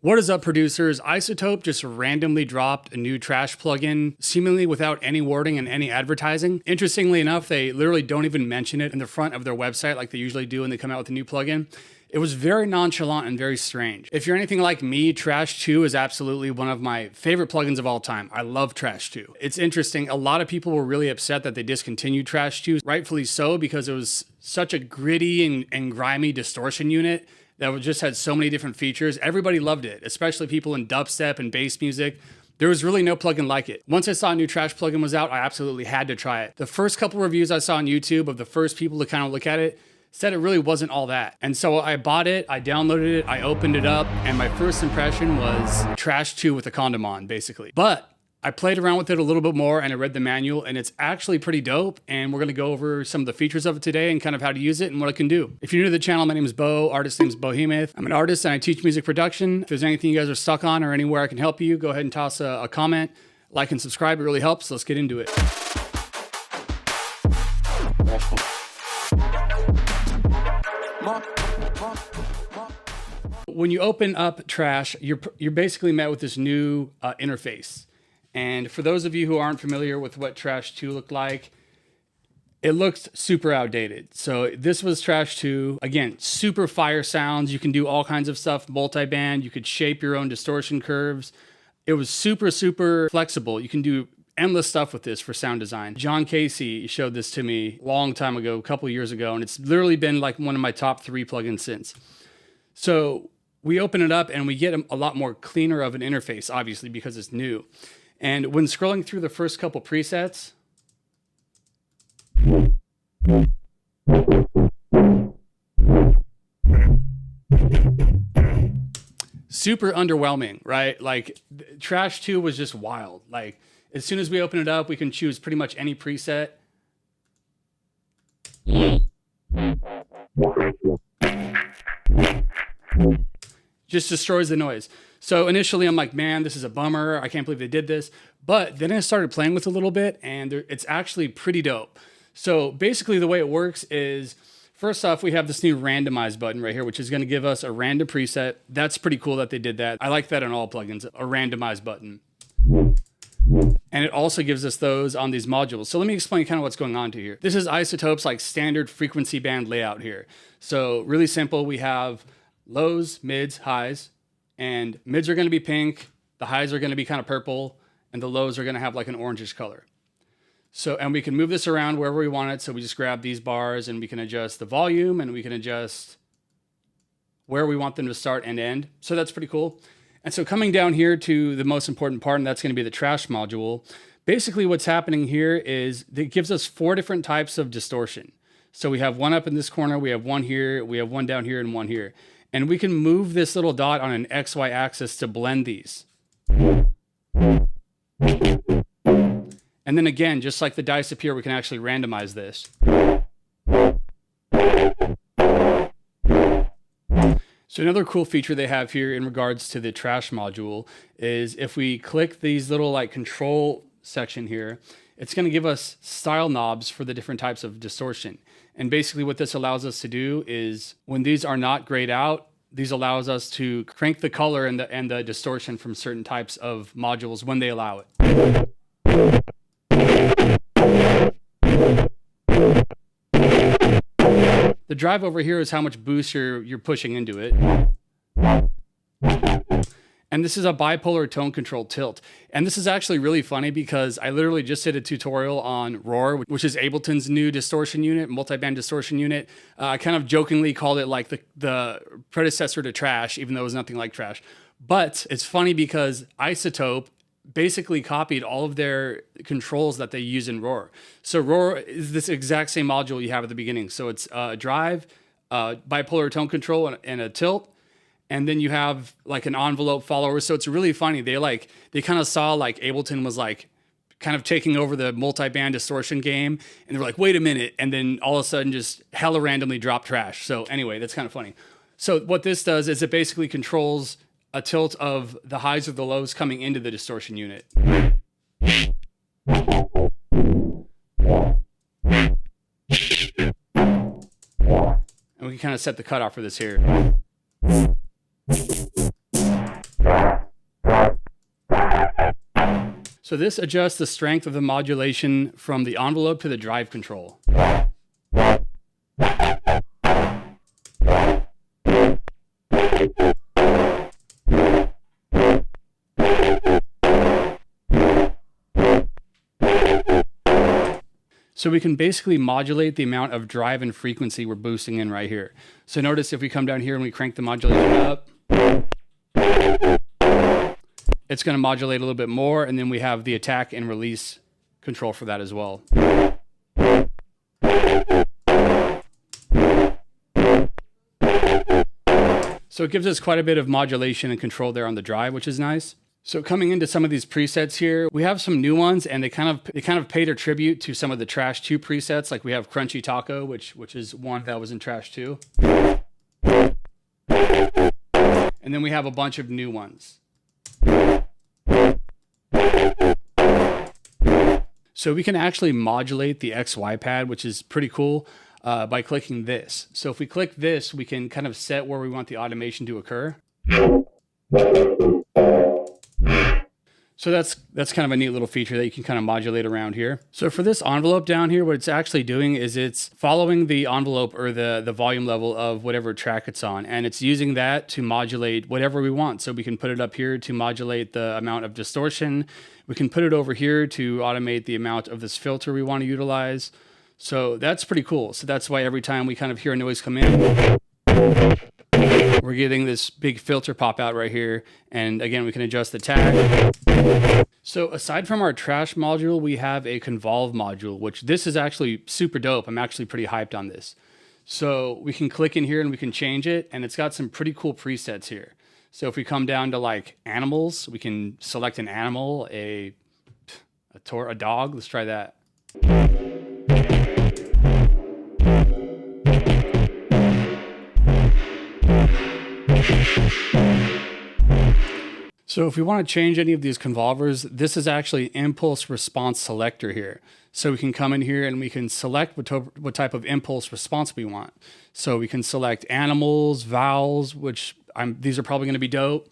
What is up, producers? iZotope just randomly dropped a new trash plugin, seemingly without any wording and any advertising. Interestingly enough, they literally don't even mention it in the front of their website like they usually do when they come out with a new plugin. It was very nonchalant and very strange. If you're anything like me, Trash 2 is absolutely one of my favorite plugins of all time. I love Trash 2. It's interesting. A lot of people were really upset that they discontinued Trash 2, rightfully so, because it was such a gritty and grimy distortion unit that just had so many different features. Everybody loved it, especially people in dubstep and bass music. There was really no plugin like it. Once I saw a new trash plugin was out, I absolutely had to try it. The first couple reviews I saw on YouTube of the first people to kind of look at it said it really wasn't all that. And so I bought it, I downloaded it, I opened it up, and my first impression was Trash 2 with a condom on, basically. But I played around with it a little bit more and I read the manual, and it's actually pretty dope. And we're gonna go over some of the features of it today and kind of how to use it and what it can do. If you're new to the channel, my name is Bo, artist name is Bohemoth. I'm an artist and I teach music production. If there's anything you guys are stuck on or anywhere I can help you, go ahead and toss a comment, like and subscribe, it really helps. Let's get into it. When you open up Trash, you're basically met with this new interface. And for those of you who aren't familiar with what Trash 2 looked like, it looked super outdated. So this was Trash 2. Again, super fire sounds. You can do all kinds of stuff, multiband. You could shape your own distortion curves. It was super, super flexible. You can do endless stuff with this for sound design. John Casey showed this to me a long time ago, a couple years ago, and it's literally been like one of my top 3 plugins since. So we open it up and we get a lot more cleaner of an interface, obviously, because it's new. And when scrolling through the first couple presets, super underwhelming, right? Like Trash 2 was just wild. Like as soon as we open it up, we can choose pretty much any preset. Just destroys the noise. So initially I'm like, man, this is a bummer. I can't believe they did this. But then I started playing with it a little bit and it's actually pretty dope. So basically the way it works is, first off, we have this new Randomize button right here, which is going to give us a random preset. That's pretty cool that they did that. I like that on all plugins, a Randomize button. And it also gives us those on these modules. So let me explain kind of what's going on to here. This is iZotope's like standard frequency band layout here. So really simple. We have lows, mids, highs, and mids are going to be pink. The highs are going to be kind of purple, and the lows are going to have like an orangish color. So, and we can move this around wherever we want it. So we just grab these bars and we can adjust the volume and we can adjust where we want them to start and end. So that's pretty cool. And so coming down here to the most important part, and that's going to be the trash module. Basically what's happening here is it gives us 4 different types of distortion. So we have one up in this corner, we have one here, we have one down here, and one here. And we can move this little dot on an XY axis to blend these. And then again, just like the dice up here, we can actually randomize this. So another cool feature they have here in regards to the trash module is if we click these little like control section here, it's going to give us style knobs for the different types of distortion. And basically what this allows us to do is when these are not grayed out, these allows us to crank the color and the distortion from certain types of modules when they allow it. The drive over here is how much boost you're pushing into it. And this is a bipolar tone control tilt. And this is actually really funny because I literally just did a tutorial on Roar, which is Ableton's new distortion unit, multiband distortion unit. I kind of jokingly called it like the predecessor to Trash, even though it was nothing like Trash. But it's funny because iZotope basically copied all of their controls that they use in Roar. So Roar is this exact same module you have at the beginning. So it's a drive, bipolar tone control, and a tilt. And then you have like an envelope follower. So it's really funny. They kind of saw like Ableton was like kind of taking over the multi-band distortion game. And they were like, wait a minute. And then all of a sudden just hella randomly drop Trash. So anyway, that's kind of funny. So what this does is it basically controls a tilt of the highs or the lows coming into the distortion unit. And we can kind of set the cutoff for this here. So this adjusts the strength of the modulation from the envelope to the drive control. So we can basically modulate the amount of drive and frequency we're boosting in right here. So notice if we come down here and we crank the modulation up, it's going to modulate a little bit more, and then we have the attack and release control for that as well. So it gives us quite a bit of modulation and control there on the drive, which is nice. So coming into some of these presets here, we have some new ones, and they kind of paid a tribute to some of the Trash 2 presets. Like we have Crunchy Taco, which is one that was in Trash 2. And then we have a bunch of new ones. So we can actually modulate the XY pad, which is pretty cool, by clicking this. So if we click this, we can kind of set where we want the automation to occur. So that's kind of a neat little feature that you can kind of modulate around here. So for this envelope down here, what it's actually doing is it's following the envelope or the volume level of whatever track it's on, and it's using that to modulate whatever we want. So we can put it up here to modulate the amount of distortion. We can put it over here to automate the amount of this filter we want to utilize. So that's pretty cool. So that's why every time we kind of hear a noise come in, we're getting this big filter pop out right here. And again, we can adjust the tag. So aside from our trash module, we have a Convolve module, which this is actually super dope. I'm actually pretty hyped on this. So we can click in here and we can change it, and it's got some pretty cool presets here. So if we come down to like animals, we can select an animal, a dog. Let's try that. So if we want to change any of these convolvers, this is actually impulse response selector here. So we can come in here and we can select what type of impulse response we want. So we can select animals, vowels, which these are probably going to be dope,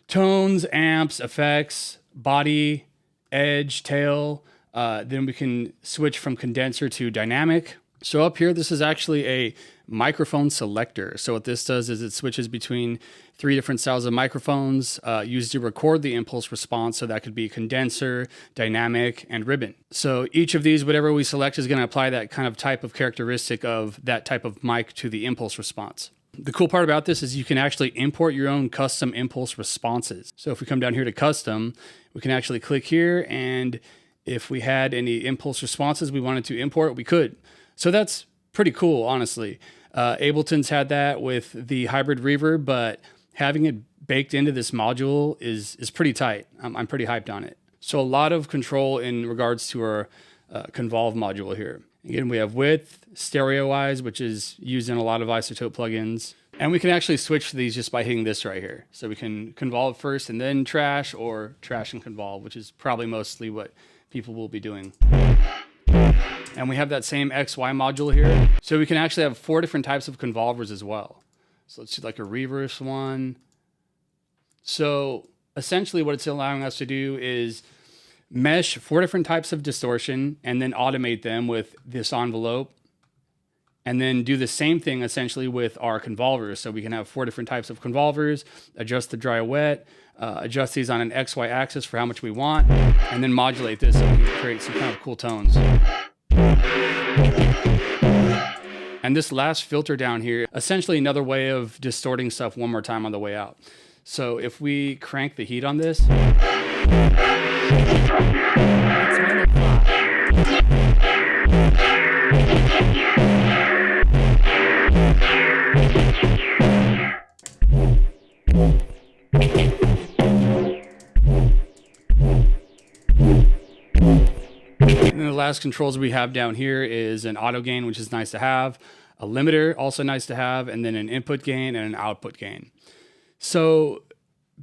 tones, amps, effects, body, edge, tail. Then we can switch from condenser to dynamic. So up here, this is actually a microphone selector. So what this does is it switches between 3 different styles of microphones used to record the impulse response. So that could be condenser, dynamic, and ribbon. So each of these, whatever we select, is going to apply that kind of type of characteristic of that type of mic to the impulse response. The cool part about this is you can actually import your own custom impulse responses. So if we come down here to custom, we can actually click here, and if we had any impulse responses we wanted to import, we could. So that's pretty cool, honestly. Ableton's had that with the hybrid reverb, but having it baked into this module is pretty tight. I'm pretty hyped on it. So a lot of control in regards to our Convolve module here. Again, we have width, stereo-wise, which is used in a lot of iZotope plugins. And we can actually switch to these just by hitting this right here. So we can convolve first and then trash, or trash and convolve, which is probably mostly what people will be doing. And we have that same XY module here. So we can actually have 4 different types of convolvers as well. So let's do like a reverse one. So essentially what it's allowing us to do is mesh 4 different types of distortion and then automate them with this envelope. And then do the same thing essentially with our convolvers. So we can have 4 different types of convolvers, adjust the dry wet, adjust these on an XY axis for how much we want, and then modulate this so we can create some kind of cool tones. And this last filter down here, essentially another way of distorting stuff one more time on the way out. So if we crank the heat on this, and the last controls we have down here is an auto gain, which is nice to have, a limiter, also nice to have, and then an input gain and an output gain. So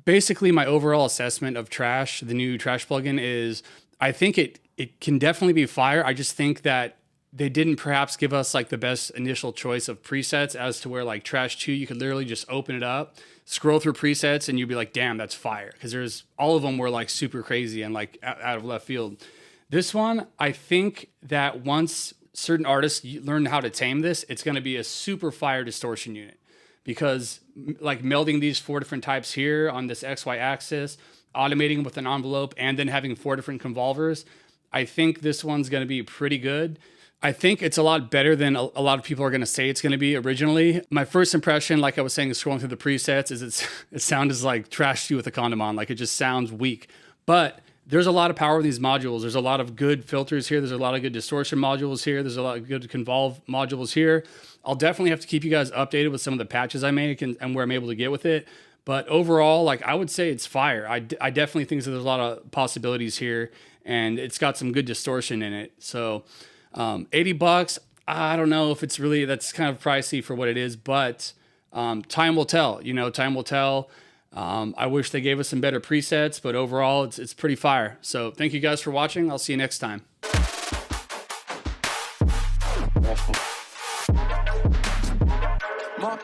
basically my overall assessment of Trash, the new Trash plugin, is I think it can definitely be fire. I just think that they didn't perhaps give us like the best initial choice of presets, as to where like Trash 2, you could literally just open it up, scroll through presets and you'd be like, damn, that's fire. Because all of them were like super crazy and like out of left field. This one, I think that once certain artists learn how to tame this, it's going to be a super fire distortion unit, because like melding these 4 different types here on this XY axis, automating with an envelope, and then having 4 different convolvers, I think this one's going to be pretty good. I think it's a lot better than a lot of people are going to say it's going to be originally. My first impression, like I was saying, scrolling through the presets, is it sounds like trash you with a condom on. Like, it just sounds weak. But there's a lot of power in these modules. There's a lot of good filters here. There's a lot of good distortion modules here. There's a lot of good Convolve modules here. I'll definitely have to keep you guys updated with some of the patches I make and where I'm able to get with it. But overall, like, I would say it's fire. I definitely think that there's a lot of possibilities here, and it's got some good distortion in it. So $80, I don't know if it's really, that's kind of pricey for what it is, but time will tell. Time will tell. I wish they gave us some better presets, but overall, it's pretty fire. So thank you guys for watching. I'll see you next time. More.